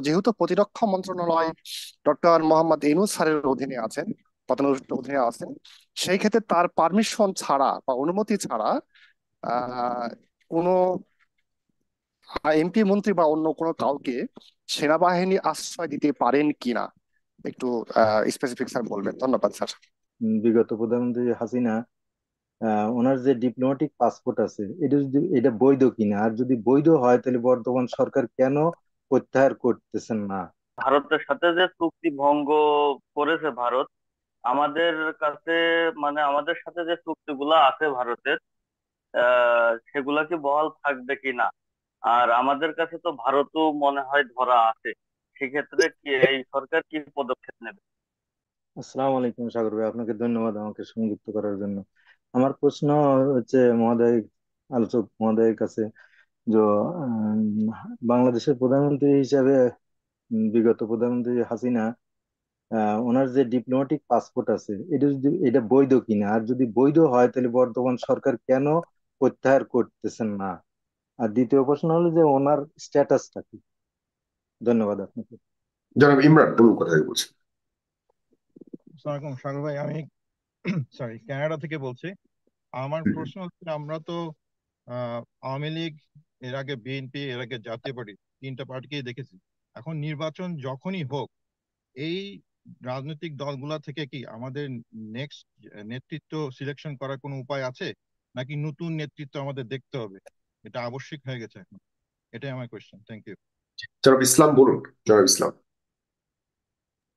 যেহেতু প্রতিরক্ষা মন্ত্রণালয় ডক্টর মোহাম্মদ ইউনূস স্যারের অধীনে আছেন, প্রধান অধীনে আছেন, সেই ক্ষেত্রে তার পারমিশন ছাড়া বা অনুমতি ছাড়া আহ কোনো এমপি মন্ত্রী বা অন্য কোনো কাউকে সেনাবাহিনী আশ্রয় দিতে পারেন কিনা একটু স্পেসিফিক স্যার বলবেন। ধন্যবাদ স্যার। বিগত প্রধানমন্ত্রী হাসিনা ওনার যে ডিপ্লোম্যাটিক পাসপোর্ট আছে এটা যদি এটা বৈধ কিনা, আর যদি বৈধ হয় তাহলে বর্তমান সরকার কেন প্রত্যাহার করতেছেন না? ভারতের সাথে যে চুক্তি ভঙ্গ করেছে ভারত, আমাদের কাছে মানে আমাদের সাথে যে চুক্তিগুলো আছে ভারতের, সেগুলা কি বহাল থাকবে কিনা। আর আমাদের কাছে তো ভারতও মনে হয় ধরা আছে। সেক্ষেত্রে কি এই সরকার কি পদক্ষেপ নেবে? আসসালামু আলাইকুম সাগর ভাই, আপনাকে ধন্যবাদ আমাকে সংযুক্ত করার জন্য। আমার প্রশ্ন হচ্ছে মহোদয়, আলোচক মহোদয়ের কাছে, যে বাংলাদেশের প্রধানমন্ত্রী হিসাবে বিগত প্রধানমন্ত্রী হাসিনা ওনার যে ডিপ্লোম্যাটিক পাসপোর্ট আছে এটা যদি এটা বৈধ কিনা, আর যদি বৈধ হয় তাহলে বর্তমান সরকার কেন প্রত্যাহার করতেছেন না? আর দ্বিতীয় প্রশ্ন হলো যে ওনার স্ট্যাটাসটা কি? ধন্যবাদ আপনাকে। জনাব ইমরান তুমি কোথায় বলছেন? আসসালামু আলাইকুম সাগর ভাই, আমি সরি কানাডা থেকে বলছি। আমার প্রশ্ন হচ্ছে, আমরা তো আওয়ামী লীগ, এর আগে বিএনপি, এর আগে জাতীয় পার্টি, তিনটা পার্টিকেই দেখেছি। এখন নির্বাচন যখনই হোক, এই রাজনৈতিক দলগুলা থেকে কি আমাদের নেক্সট নেতৃত্ব সিলেকশন করার কোনো উপায় আছে, নাকি নতুন নেতৃত্ব আমাদের দেখতে হবে? এটা আবশ্যিক হয়ে গেছে এখন। এটাই আমার কোয়েশ্চেন। Thank you. জনাব ইসলাম বলুন। জনাব ইসলাম।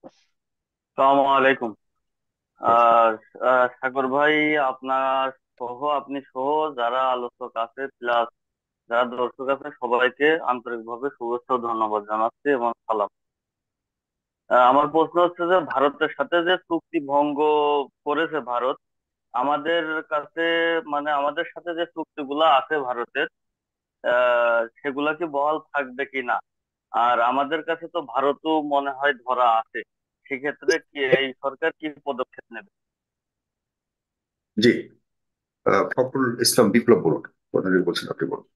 আসসালামু আলাইকুম। আর সাগর ভাই, আপনার সহ আপনি সহ যারা আলোচক আছে প্লাস যারা দর্শক আছে সবাইকে আন্তরিকভাবে শুভেচ্ছা ও ধন্যবাদ জানাচ্ছি এবং সালাম। আমার প্রশ্ন হচ্ছে যে ভারতের সাথে যে চুক্তি ভঙ্গ করেছে ভারত, আমাদের কাছে আমাদের সাথে যে চুক্তিগুলো আছে ভারতের, সেগুলা কি বহাল থাকবে কিনা। আর আমাদের কাছে তো ভারতও মনে হয় ধরা আছে। সেক্ষেত্রে কি এই সরকার কি পদক্ষেপ নেবে? জি, ফখরুল ইসলাম বিপ্লব বলুন। কোথা থেকে বলছেন আপনি বলুন।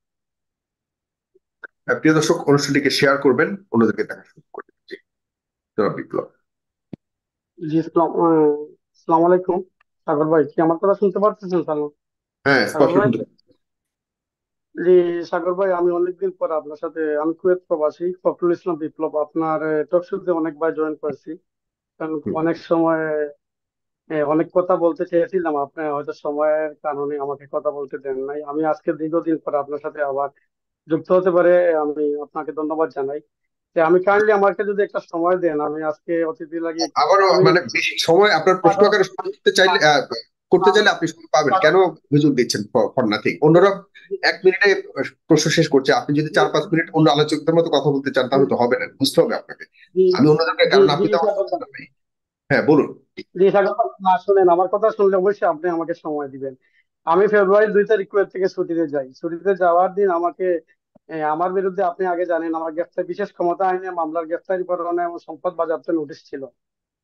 প্রিয় দর্শক, অনুষ্ঠানটিকে শেয়ার করবেন, অন্যদেরকে দেখা শুরু করবেন। জি, জনাব বিপ্লব। জি আসসালামু আলাইকুম। সাগর ভাই, কি আমার কথা শুনতে পারতেছেন? সাগর হ্যাঁ, সাগর স্পষ্ট ভাই, শুনতে পাচ্ছি। জি। সাগর ভাই, আমি অনেকদিন পর আপনার সাথে, আমি কুয়েত প্রবাসী ফখরুল ইসলাম বিপ্লব, আপনার টক শোতে অনেকবার জয়েন করেছি। কারণ হুম। অনেক সময় অনেক কথা বলতে চেয়েছিলাম, আপনি হয়তো সময়ের কারণে আমাকে কথা বলতে দেন নাই। আমি আজকে দীর্ঘদিন পর আপনার সাথে আবার যুক্ত হতে পারে আমি আপনাকে ধন্যবাদ জানাই। যে আমি কাইন্ডলি আমাকে যদি একটা সময় দেন, আমি আজকে অতিথি লাগিয়ে আবারও আমি মানে বেশি সময় আপনার প্রশ্ন আকারে করতে চাইলে আপনি সময় পাবেন, কেন সুযোগ দিচ্ছেন ফর নাথিং? অন্যরা 1 মিনিটে প্রশ্ন শেষ করছে, আপনি যদি 4-5 মিনিট অন্য আলোচকদের মতো কথা বলতে চান তাহলে তো হবে না, বুঝতে হবে আপনাকে। জি আমি অন্যদেরকে, জি কারণ জি আপনি তো আমার সাগর ভাই, সন্তান ভাই। হ্যাঁ বলুন। জি সাগর ভাই, না শুনেন, আমার কথা শুনলে অবশ্যই আপনি আমাকে সময় দিবেন। আমি ফেব্রুয়ারি 2 তারিখ কুয়েত থেকে ছুটিতে যাই। ছুটিতে যাওয়ার দিন আমাকে আমার বিরুদ্ধে, আপনি আগে জানেন, আমার গ্রেফতার, বিশেষ ক্ষমতা আইনে মামলার গ্রেফতারি পরোয়ানা এবং সম্পদ বাজেয়াপ্ত নোটিশ ছিল।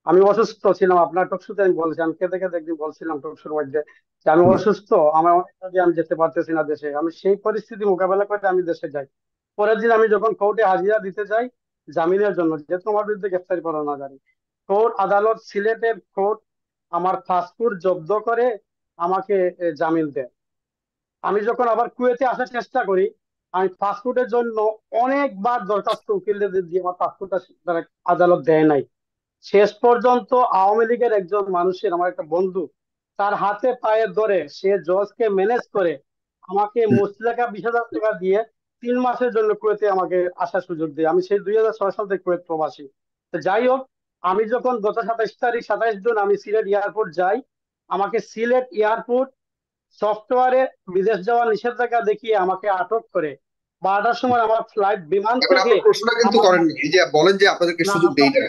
আমি অসুস্থ ছিলাম, আপনার টকশুতে আমি বলছি, আমি খেতে খেতে একদিন বলছিলাম টকশুর মধ্যে যে আমি হুম। অসুস্থ, আমার অনেক কাজে আমি যেতে পারতেছি না দেশে। আমি সেই পরিস্থিতি মোকাবেলা করে আমি দেশে যাই। পরের দিন আমি যখন কোর্টে হাজিরা দিতে যাই জামিনের জন্য, যেহেতু আমার বিরুদ্ধে গ্রেফতারি পরোয়ানা জারি, কোর্ট আদালত, সিলেটের কোর্ট আমার পাসপোর্ট জব্দ করে আমাকে জামিন দেয়। আমি যখন আবার কুয়েতে আসার চেষ্টা করি, আমি পাসপোর্টের জন্য অনেকবার দরখাস্ত উকিলদের দিয়ে আমার পাসপোর্টটা তারা আদালত দেয় নাই। শেষ পর্যন্ত আওয়ামী লীগের একজন মানুষের, আমার একটা বন্ধু, তার হাতে পায়ে ধরে সে জজকে ম্যানেজ করে আমাকে হুম। মুচলেকা 20,000 টাকা দিয়ে 3 মাসের জন্য কুয়েতে আমাকে আসার সুযোগ দেয়। আমি সেই 2006 সাল থেকে কুয়েত প্রবাসী। তো যাই হোক, আমি যখন গত 27 তারিখ, 27 জুন আমি সিলেট এয়ারপোর্ট যাই, আমাকে সিলেট এয়ারপোর্ট সফটওয়্যারে বিদেশ যাওয়ার নিষেধাজ্ঞা দেখিয়ে আমাকে আটক করে 12টার সময় আমার ফ্লাইট বিমান এখন থেকে আপনার প্রশ্নটা কিন্তু আমার, করেননি, এই যে বলেন যে আপনাদেরকে না সুযোগ দেই না।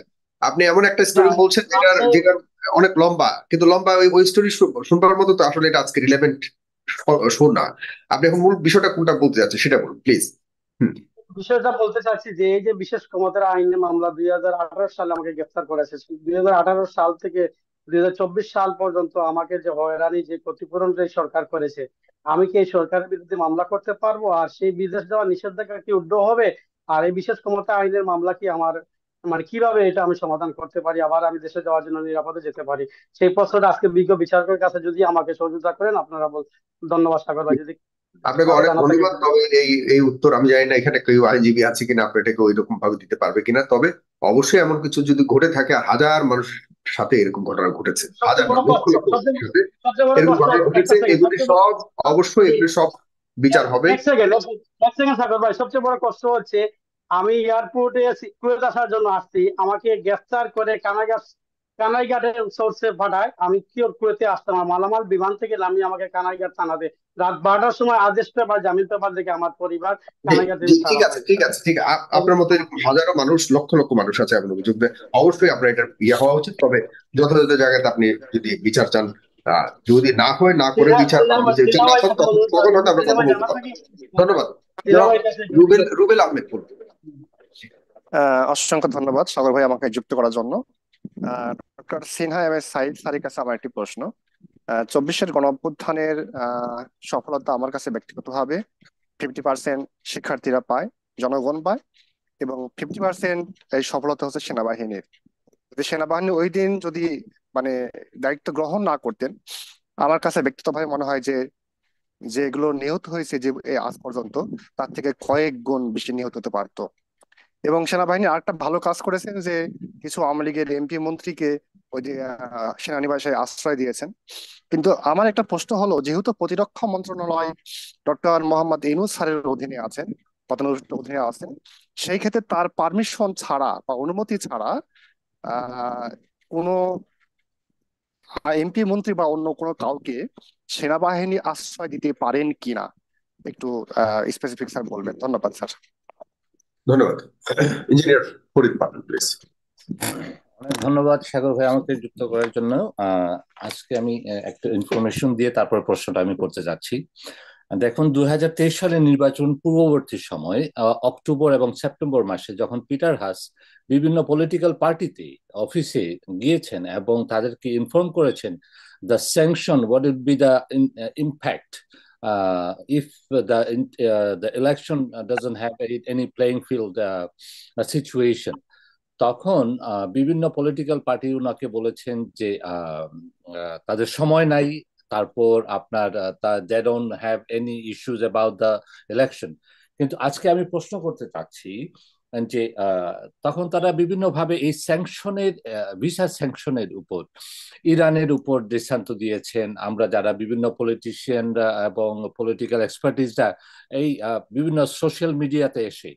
আপনি এমন একটা না, স্টোরি বলছেন যেটা যেটা অনেক লম্বা, কিন্তু লম্বা ওই স্টোরি শুনবার মতো তো আসলে এটা আজকে রিলেভেন্ট শোনা। আপনি এখন মূল বিষয়টা কোনটা বলতে যাচ্ছেন সেটা বলুন প্লিজ। হুম। বিষয়টা বলতে চাচ্ছি যে এই যে বিশেষ ক্ষমতার আইনে মামলা 2018 সালে আমাকে গ্রেফতার করেছে, 2018 সাল থেকে 2024 সাল পর্যন্ত আমাকে যে হয়রানি, যে ক্ষতিপূরণ যে সরকার করেছে, আমি কি এই সরকারের বিরুদ্ধে মামলা করতে পারবো? আর সেই বিদেশ যাওয়ার নিষেধাজ্ঞা কি উঠ্য হবে? আর এই বিশেষ ক্ষমতা আইনের মামলা কি আমার মানে কিভাবে এটা আমি সমাধান করতে পারি, আবার আমি দেশে যাওয়ার জন্য নিরাপদে যেতে পারি, সেই প্রশ্নটা আজকে বিজ্ঞ বিচারকের কাছে যদি আমাকে সহযোগিতা করেন আপনারা ধন্যবাদ সাগর ভাই, যদি আপনাকে কারো অনেক জানা থাকে ধন্যবাদ। একটু তবে বলবেন। এই এই উত্তর আমি জানি না এখানে কেউ আইনজীবী আছে কিনা, আপনি এটাকে ওই রকম ভাবে দিতে পারবে কিনা। তবে অবশ্যই এমন কিছু যদি ঘটে থাকে, হাজার মানুষের সাথে এরকম ঘটনা ঘটেছে, হাজার সবচেয়ে না বড় লক্ষ কষ্ট, লক্ষ মানুষের সাথে সবচেয়ে বড় এরকম কষ্ট ঘটনা একটা ঘটেছে। সেকেন্ড, এগুলি সব অবশ্যই, এই এগুলি সব বিচার হবে। এক সেকেন্ড, এক সেকেন্ড সাগর ভাই, সবচেয়ে বড় কষ্ট হচ্ছে আমি এয়ারপোর্টে কুয়েত আসার জন্য আসছি, আমাকে গ্রেফতার করে কানাইঘাটের সোর্সে পাঠায়, আমি কুয়েতে আসতাম, আমার মালামাল বিমান থেকে নামিয়ে আমাকে কানাইঘাট থানাতে রাত 12টার সময় আদেশ পেপার জামিন পেপার দেখে আমার পরিবার জি, কানাইঘাটে জি, ঠিক ছাড়া আছে, পায়। ঠিক আছে, ঠিক আছে। আপনার মতো এরকম হাজারো মানুষ, লক্ষ লক্ষ মানুষ আছে এমন অভিযোগ দেয়। অবশ্যই আপনার এটা হওয়া উচিত। তবে যথাযথ জায়গাতে আপনি যদি বিচার চান, যদি না হয়, না করে বিচার যে যে না দিলাভাই হয়, কাছে তখন অনুরোধ তখন করবেন, হয়তো আমরা কথা দিলাভাই বলতে জানা পারবো। থাকে, ধন্যবাদ। জনাব দিলাভাই কাছে একটু রুবেল আহমেদ বলুন। অসংখ্য ধন্যবাদ সাগর ভাই আমাকে যুক্ত করার জন্য। Doctor Sinha M S Syed স্যারের কাছে আমার একটি প্রশ্ন। 24-এর গণ অভ্যুত্থানের সফলতা আমার কাছে ব্যক্তিগতভাবে 50% শিক্ষার্থীরা পায়, জনগণ পায়, এবং 50% এই সফলতা হচ্ছে সেনাবাহিনীর। যদি সেনাবাহিনী ওই দিন যদি মানে দায়িত্ব গ্রহণ না করতেন, আমার কাছে ব্যক্তিগতভাবে মনে হয় যে যেগুলো নিহত হয়েছে যে আজ পর্যন্ত, তার থেকে কয়েক গুণ বেশি নিহত হতে পারতো। এবং সেনাবাহিনী আরেকটা ভালো কাজ করেছেন যে কিছু আওয়ামী লীগের এমপি মন্ত্রীকে ওই যে সেনানিবাসে আশ্রয় দিয়েছেন। কিন্তু আমার একটা প্রশ্ন হলো, যেহেতু প্রতিরক্ষা মন্ত্রণালয় ডক্টর মোহাম্মদ ইউনূস স্যারের অধীনে আছেন, পতানুর অধীনে আছেন, সেই ক্ষেত্রে তার পারমিশন ছাড়া বা অনুমতি ছাড়া আহ কোনো এমপি মন্ত্রী বা অন্য কোনো কাউকে সেনাবাহিনী আশ্রয় দিতে পারেন কিনা একটু স্পেসিফিক স্যার বলবেন। ধন্যবাদ স্যার। ধন্যবাদ। ইঞ্জিনিয়ার ফরিদ পাবেন প্লিজ। অনেক ধন্যবাদ সাগর ভাই আমাকে যুক্ত করার জন্য। আজকে আমি একটা ইনফরমেশন দিয়ে তারপর প্রশ্নটা আমি করতে যাচ্ছি। দেখুন, 2023 সালের নির্বাচন পূর্ববর্তী সময় অক্টোবর এবং সেপ্টেম্বর মাসে যখন পিটার হাস বিভিন্ন পলিটিক্যাল পার্টিতে অফিসে গিয়েছেন এবং তাদেরকে ইনফর্ম করেছেন the sanction what would be the impact if the election doesn't have any playing field situation, তখন বিভিন্ন পলিটিক্যাল পার্টি ওনাকে বলেছেন যে তাদের সময় নাই, তারপর আপনার they don't have any issues about the election. কিন্তু আজকে আমি প্রশ্ন করতে চাচ্ছি যে তখন তারা বিভিন্নভাবে এই স্যাংশনের ভিসা স্যাংশনের উপর ইরানের উপর দৃষ্টান্ত দিয়েছেন। আমরা যারা বিভিন্ন পলিটিশিয়ানরা এবং পলিটিক্যাল এক্সপার্টিসরা এই বিভিন্ন সোশ্যাল মিডিয়াতে এসে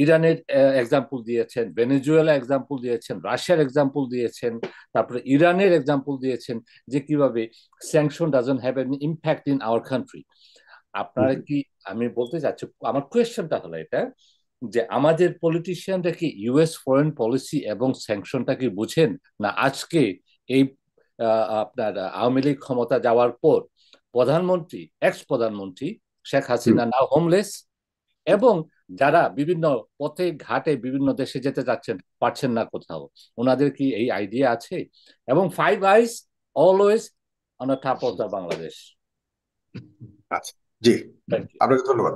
ইরানের এক্সাম্পল দিয়েছেন, ভেনেজুয়েলা এক্সাম্পল দিয়েছেন, রাশিয়ার এক্সাম্পল দিয়েছেন, তারপরে ইরানের এক্সাম্পল দিয়েছেন যে কিভাবে sanction doesn't have an impact in our country. আপনারা কি, আমি বলতে চাচ্ছি, আমার কোয়েশ্চেনটা হলো এটা যে আমাদের পলিটিশিয়ানরা কি ইউএস ফরেন পলিসি এবং স্যাংশনটা কি বুঝেন না? আজকে এই আপনার আওয়ামী লীগ ক্ষমতা যাওয়ার পর প্রধানমন্ত্রী, এক্স প্রধানমন্ত্রী শেখ হাসিনা নাও হোমলেস, এবং যারা বিভিন্ন পথে ঘাটে বিভিন্ন দেশে যেতে যাচ্ছেন, পারছেন না কোথাও, ওনাদের কি এই আইডিয়া আছে? এবং five eyes always on top of the Bangladesh. আচ্ছা, জি, থ্যাংক ইউ। আপনাকে ধন্যবাদ।